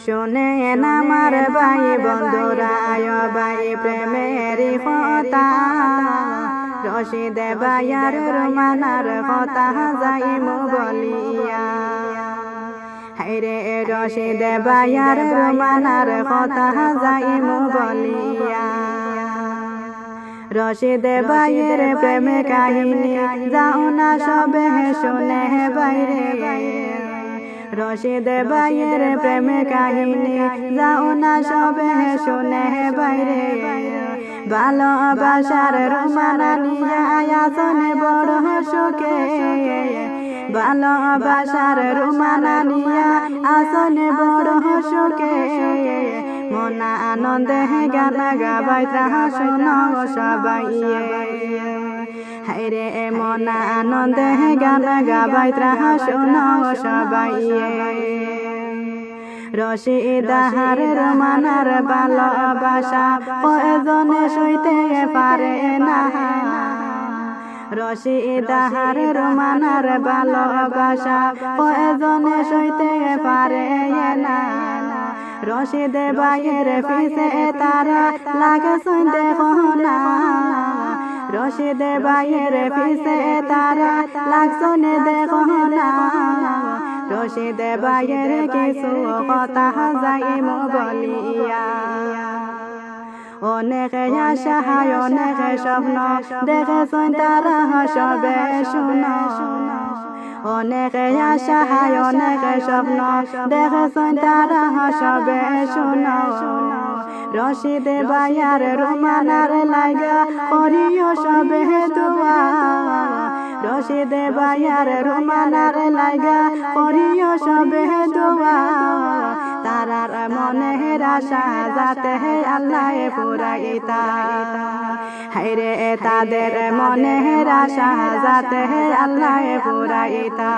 শোনেন আমার ভাই বন্ধুরা ভাই প্রেমেরই কথা রশিদ ভাইয়ার রোমানার কথা যাইমু বলিয়া হায়রে রশিদ ভাইয়ার রোমানার কথা যাইমু বলিয়া রশিদ ভাইয়ের প্রেম কাহিনী যাও না সবে শুনে বাইরে রশিদ ভাইয়ের প্রেম কাহিনী যাও না সবে শুনে বাইরে ভালোবাসার রোমানা নিয়ে আসনে বড় সুখে ভালোবাসার রোমানা নিয়ে আসনে বড় সুখে মনা আনন্দে গান গাবাই তাহা শোনাও সবাই হায়রে মনা আনন্দে গান গাবাই তাহা শোনাও সবাই রশিদার রোমানার ভালোবাসা কয়জনে সইতে পারে না রশিদার রোমানার ভালোবাসা কয়জনে সইতে পারে না রশিদ ভাইয়ের পিছে তারা লাগে শুনতে না রশিদ ভাইয়ের পিছে তারা লাগছনে দেখো না রশিদ ভাইয়ের কিছু কথা যাইমু বলিয়া অনেক আশা অনেক স্বপ্ন দেখেছেন তারা সবে শুনো অনেক আশা অনেক স্বপ্ন দেখেছেন তারা সবে শুনো রশিদ ভাইয়ার রোমানার লাগা করিও সবে দোয়া রশিদ ভাইয়ার রোমানার লাগা করিও সবে দোয়া তারার মনের আশা যাতে আল্লাহ পুরাইতা হায়রে তাদের মনের আশা যাতে আল্লাহ পুরাইতা।